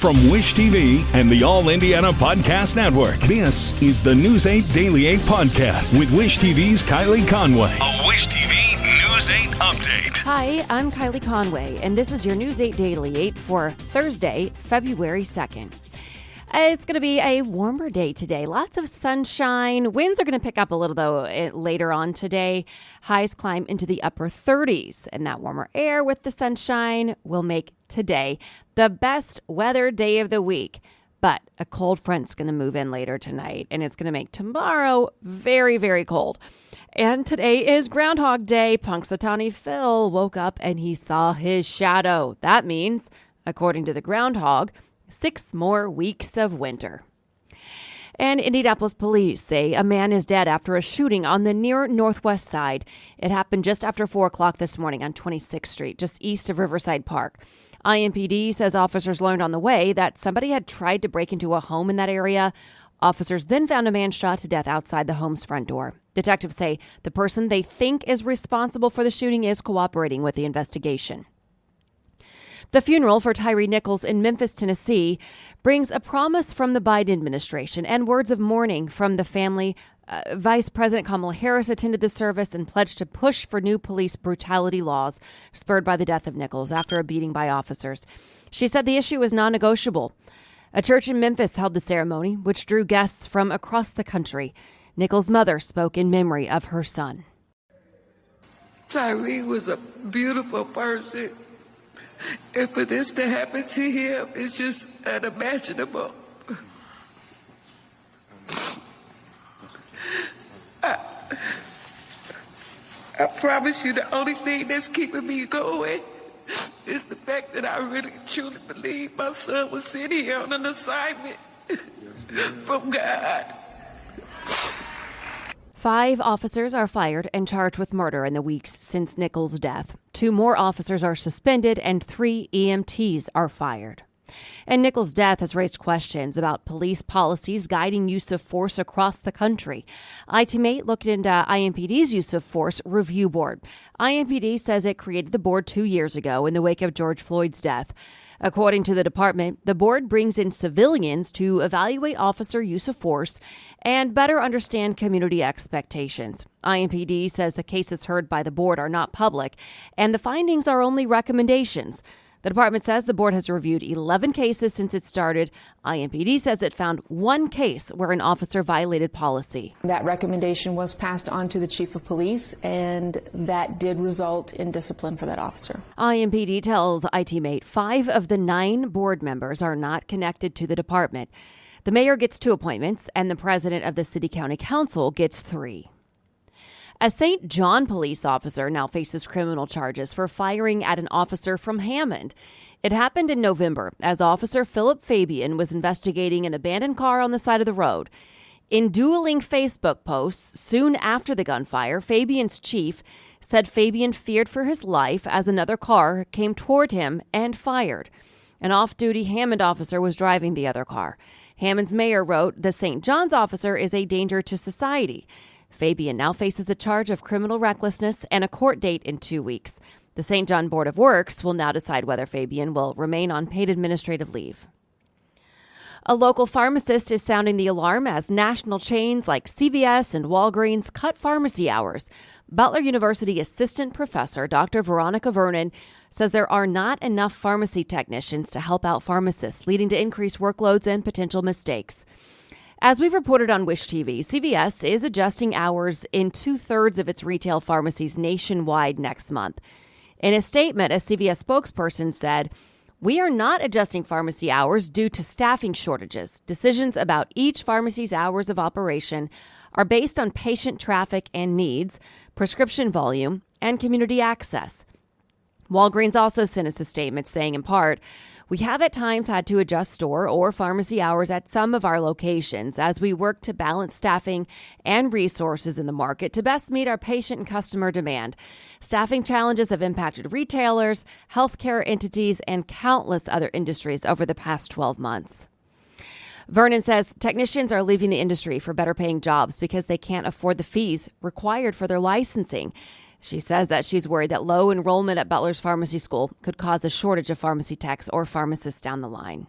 From Wish TV and the All Indiana Podcast Network, this is the News 8 Daily 8 Podcast with Wish TV's Kylie Conway. A Wish TV News 8 update. Hi, I'm Kylie Conway, and this is your News 8 Daily 8 for Thursday, February 2nd. It's going to be a warmer day today. Lots of sunshine. Winds are going to pick up a little, though, later on today. Highs climb into the upper 30s, and that warmer air with the sunshine will make today the best weather day of the week. But a cold front's going to move in later tonight, and it's going to make tomorrow very, very cold. And today is Groundhog Day. Punxsutawney Phil woke up and he saw his shadow. That means, according to the groundhog, 6 more weeks of winter. And Indianapolis police say a man is dead after a shooting on the near northwest side. It happened just after 4 o'clock this morning on 26th Street, just east of Riverside Park. IMPD says officers learned on the way that somebody had tried to break into a home in that area. Officers then found a man shot to death outside the home's front door. Detectives say the person they think is responsible for the shooting is cooperating with the investigation. The funeral for Tyree Nichols in Memphis, Tennessee, brings a promise from the Biden administration and words of mourning from the family. Vice President Kamala Harris attended the service and pledged to push for new police brutality laws spurred by the death of Nichols after a beating by officers. She said the issue is non-negotiable. A church in Memphis held the ceremony, which drew guests from across the country. Nichols' mother spoke in memory of her son. Tyree was a beautiful person. And for this to happen to him is just unimaginable. I promise you the only thing that's keeping me going is the fact that I really truly believe my son was sent here on an assignment from God. 5 officers are fired and charged with murder in the weeks since Nichols' death. 2 more officers are suspended and 3 EMTs are fired. And Nichols' death has raised questions about police policies guiding use of force across the country. ITMate looked into IMPD's use of force review board. IMPD says it created the board 2 years ago in the wake of George Floyd's death. According to the department, the board brings in civilians to evaluate officer use of force and better understand community expectations. IMPD says the cases heard by the board are not public, and the findings are only recommendations. The department says the board has reviewed 11 cases since it started. IMPD says it found 1 case where an officer violated policy. That recommendation was passed on to the chief of police, and that did result in discipline for that officer. IMPD tells ITMate 5 of the 9 board members are not connected to the department. The mayor gets 2 appointments, and the president of the city county council gets 3. A St. John police officer now faces criminal charges for firing at an officer from Hammond. It happened in November as Officer Philip Fabian was investigating an abandoned car on the side of the road. In dueling Facebook posts soon after the gunfire, Fabian's chief said Fabian feared for his life as another car came toward him and fired. An off-duty Hammond officer was driving the other car. Hammond's mayor wrote, "The St. John's officer is a danger to society." Fabian now faces a charge of criminal recklessness and a court date in 2 weeks. The St. John Board of Works will now decide whether Fabian will remain on paid administrative leave. A local pharmacist is sounding the alarm as national chains like CVS and Walgreens cut pharmacy hours. Butler University assistant professor Dr. Veronica Vernon says there are not enough pharmacy technicians to help out pharmacists, leading to increased workloads and potential mistakes. As we've reported on Wish TV, CVS is adjusting hours in 2/3 of its retail pharmacies nationwide next month. In a statement, a CVS spokesperson said, "We are not adjusting pharmacy hours due to staffing shortages. Decisions about each pharmacy's hours of operation are based on patient traffic and needs, prescription volume, and community access." Walgreens also sent us a statement saying, in part, "We have at times had to adjust store or pharmacy hours at some of our locations as we work to balance staffing and resources in the market to best meet our patient and customer demand. Staffing challenges have impacted retailers, healthcare entities, and countless other industries over the past 12 months. Vernon says technicians are leaving the industry for better paying jobs because they can't afford the fees required for their licensing. She says that she's worried that low enrollment at Butler's Pharmacy School could cause a shortage of pharmacy techs or pharmacists down the line.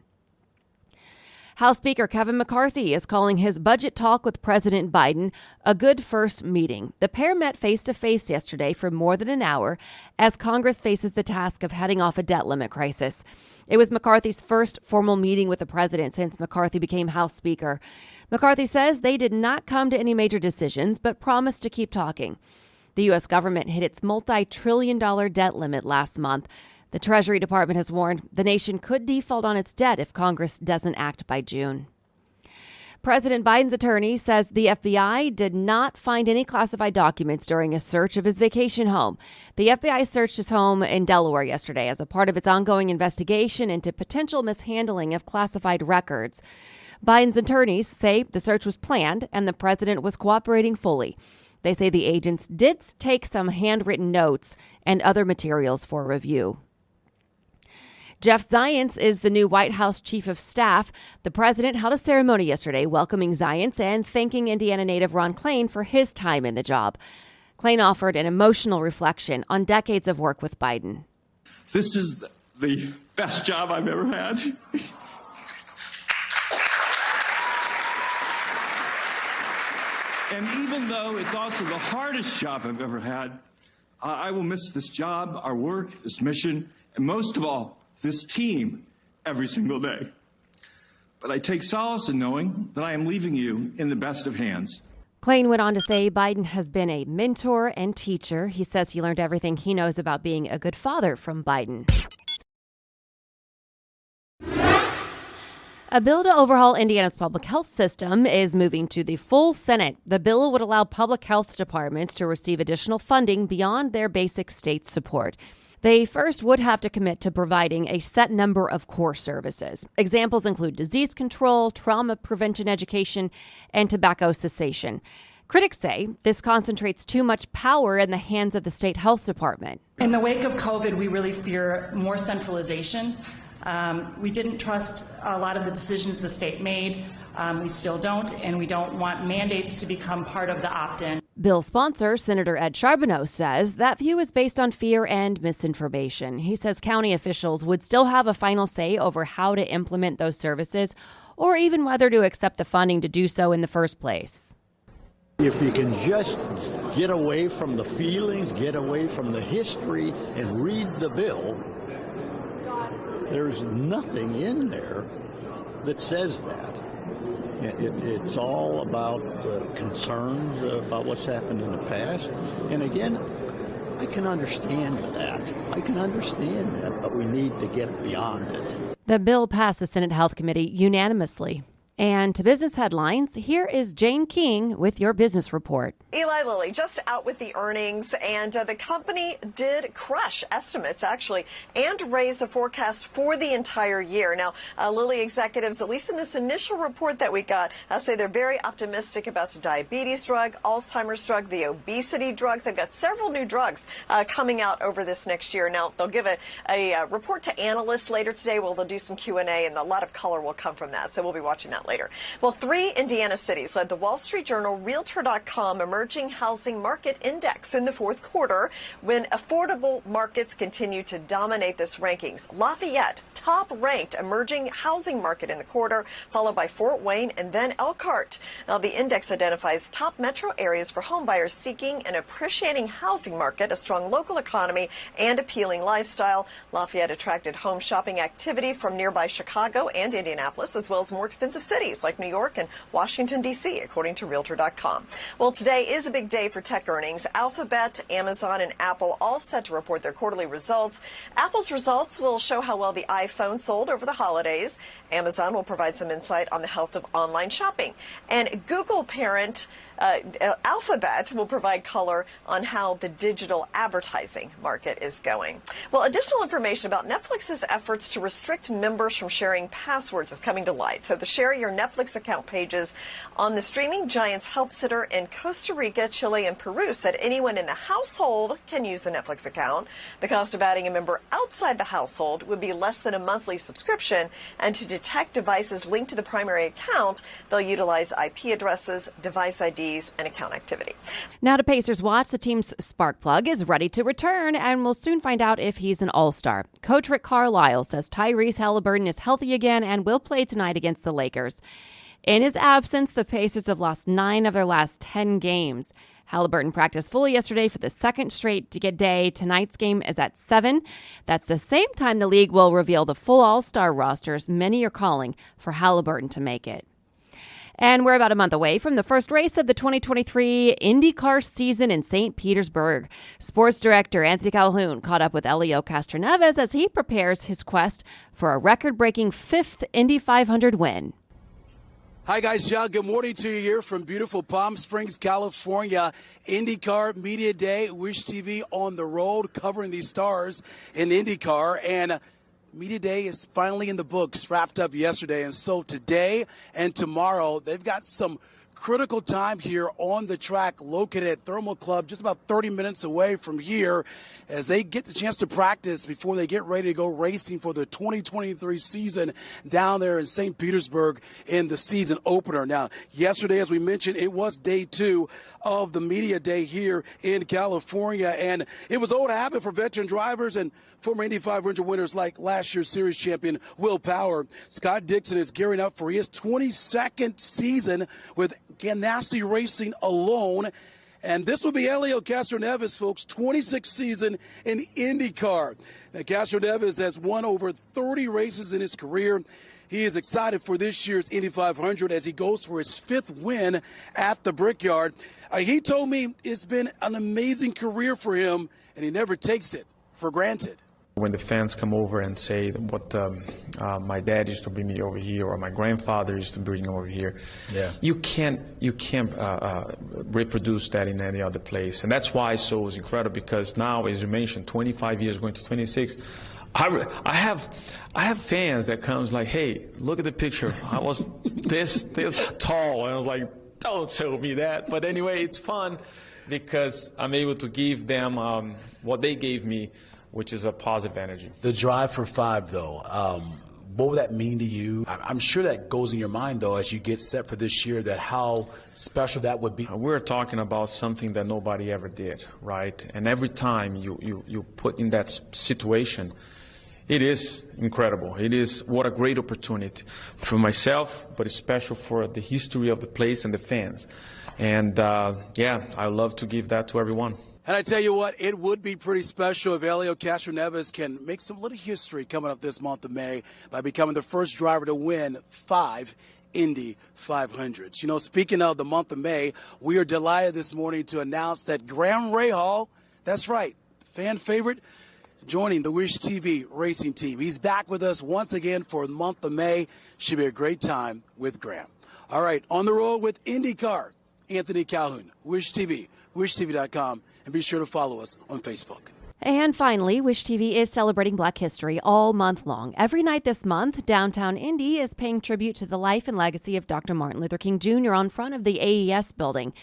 House Speaker Kevin McCarthy is calling his budget talk with President Biden a good first meeting. The pair met face-to-face yesterday for more than an hour as Congress faces the task of heading off a debt limit crisis. It was McCarthy's first formal meeting with the president since McCarthy became House Speaker. McCarthy says they did not come to any major decisions, but promised to keep talking. The U.S. government hit its multi-trillion-dollar debt limit last month. The Treasury Department has warned the nation could default on its debt if Congress doesn't act by June. President Biden's attorney says the FBI did not find any classified documents during a search of his vacation home. The FBI searched his home in Delaware yesterday as a part of its ongoing investigation into potential mishandling of classified records. Biden's attorneys say the search was planned and the president was cooperating fully. They say the agents did take some handwritten notes and other materials for review. Jeff Zients is the new White House Chief of Staff. The president held a ceremony yesterday welcoming Zients and thanking Indiana native Ron Klain for his time in the job. Klain offered an emotional reflection on decades of work with Biden. This is the best job I've ever had. And even though it's also the hardest job I've ever had, I will miss this job, our work, this mission, and most of all, this team every single day. But I take solace in knowing that I am leaving you in the best of hands. Klain went on to say Biden has been a mentor and teacher. He says he learned everything he knows about being a good father from Biden. A bill to overhaul Indiana's public health system is moving to the full Senate. The bill would allow public health departments to receive additional funding beyond their basic state support. They first would have to commit to providing a set number of core services. Examples include disease control, trauma prevention education, and tobacco cessation. Critics say this concentrates too much power in the hands of the state health department. In the wake of COVID, we really fear more centralization. We didn't trust a lot of the decisions the state made. We still don't, and we don't want mandates to become part of the opt-in. Bill sponsor, Senator Ed Charbonneau, says that view is based on fear and misinformation. He says county officials would still have a final say over how to implement those services or even whether to accept the funding to do so in the first place. If you can just get away from the feelings, get away from the history, and read the bill, there's nothing in there that says that. It's all about concerns about what's happened in the past. And again, I can understand that, but we need to get beyond it. The bill passed the Senate Health Committee unanimously. And to business headlines, here is Jane King with your business report. Eli Lilly just out with the earnings, and the company did crush estimates, actually, and raise the forecast for the entire year. Now, Lilly executives, at least in this initial report that we got, say they're very optimistic about the diabetes drug, Alzheimer's drug, the obesity drugs. They've got several new drugs coming out over this next year. Now, they'll give a report to analysts later today. Well, they'll do some Q&A, and a lot of color will come from that, so we'll be watching that later. Well, 3 Indiana cities led the Wall Street Journal Realtor.com Emerging Housing Market Index in the fourth quarter when affordable markets continue to dominate this rankings. Lafayette, top-ranked emerging housing market in the quarter, followed by Fort Wayne and then Elkhart. Now, the index identifies top metro areas for homebuyers seeking an appreciating housing market, a strong local economy, and appealing lifestyle. Lafayette attracted home shopping activity from nearby Chicago and Indianapolis, as well as more expensive cities like New York and Washington, D.C., according to Realtor.com. Well, today is a big day for tech earnings. Alphabet, Amazon, and Apple all set to report their quarterly results. Apple's results will show how well the iPhone sold over the holidays. Amazon will provide some insight on the health of online shopping. And Google parent Alphabet will provide color on how the digital advertising market is going. Well, additional information about Netflix's efforts to restrict members from sharing passwords is coming to light. So the Share Your Netflix account pages on the streaming giant's help center in Costa Rica, Chile, and Peru said anyone in the household can use the Netflix account. The cost of adding a member outside the household would be less than monthly subscription, and to detect devices linked to the primary account, they'll utilize IP addresses, device IDs, and account activity. Now to Pacers watch, the team's spark plug is ready to return, and we'll soon find out if he's an all-star. Coach Rick Carlisle says Tyrese Halliburton is healthy again and will play tonight against the Lakers. In his absence, the Pacers have lost 9 of their last 10 games. Halliburton practiced fully yesterday for the second straight day. Tonight's game is at 7. That's the same time the league will reveal the full all-star rosters. Many are calling for Halliburton to make it. And we're about a month away from the first race of the 2023 IndyCar season in St. Petersburg. Sports director Anthony Calhoun caught up with Elio Castroneves as he prepares his quest for a record-breaking 5th Indy 500 win. Hi, guys. Yeah, good morning to you here from beautiful Palm Springs, California. IndyCar Media Day, Wish TV on the road, covering these stars in IndyCar. And Media Day is finally in the books, wrapped up yesterday. And so today and tomorrow, they've got some critical time here on the track located at Thermal Club, just about 30 minutes away from here, as they get the chance to practice before they get ready to go racing for the 2023 season down there in St. Petersburg in the season opener. Now, yesterday, as we mentioned, it was day 2 of the media day here in California, and it was old habit for veteran drivers and former Indy 500 winners like last year's series champion Will Power. Scott Dixon is gearing up for his 22nd season with Ganassi Racing alone. And this will be Elio Castroneves, folks, 26th season in IndyCar. Now, Castroneves has won over 30 races in his career. He is excited for this year's Indy 500 as he goes for his 5th win at the Brickyard. He told me it's been an amazing career for him, and he never takes it for granted. When the fans come over and say what my dad used to bring me over here or my grandfather used to bring me over here, you can't reproduce that in any other place. And that's why so is incredible, because now, as you mentioned, 25 years going to 26, I have fans that comes like, hey, look at the picture. I was this tall. And I was like, don't show me that. But anyway, it's fun because I'm able to give them what they gave me, which is a positive energy. The drive for 5, though, what would that mean to you? I'm sure that goes in your mind, though, as you get set for this year, that how special that would be. We're talking about something that nobody ever did, right? And every time you put in that situation, it is incredible. It is what a great opportunity for myself, but it's special for the history of the place and the fans. And, I love to give that to everyone. And I tell you what, it would be pretty special if Elio Castroneves can make some little history coming up this month of May by becoming the first driver to win 5 Indy 500s. You know, speaking of the month of May, we are delighted this morning to announce that Graham Rahal, that's right, fan favorite, joining the Wish TV racing team. He's back with us once again for the month of May. Should be a great time with Graham. All right, on the road with IndyCar, Anthony Calhoun, Wish TV, wishtv.com. And be sure to follow us on Facebook. And finally, Wish TV is celebrating Black History all month long. Every night this month, downtown Indy is paying tribute to the life and legacy of Dr. Martin Luther King Jr. on front of the AES building.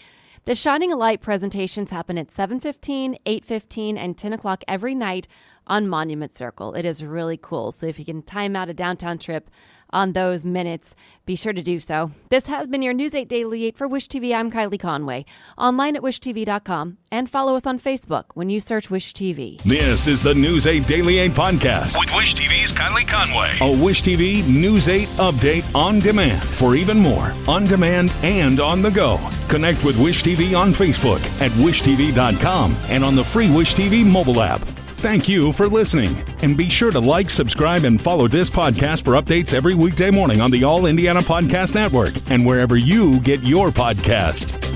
The Shining a Light presentations happen at 7:15, 8:15, and 10 o'clock every night on Monument Circle. It is really cool. So if you can time out a downtown trip on those minutes, be sure to do so. This has been your News 8 Daily 8 for Wish TV. I'm Kylie Conway. Online at wishtv.com and follow us on Facebook when you search Wish TV. This is the News 8 Daily 8 podcast with Wish TV's Kylie Conway. A Wish TV News 8 update on demand. For even more, on demand and on the go. Connect with Wish TV on Facebook at wishtv.com and on the free Wish TV mobile app. Thank you for listening, and be sure to like, subscribe, and follow this podcast for updates every weekday morning on the All Indiana Podcast Network and wherever you get your podcast.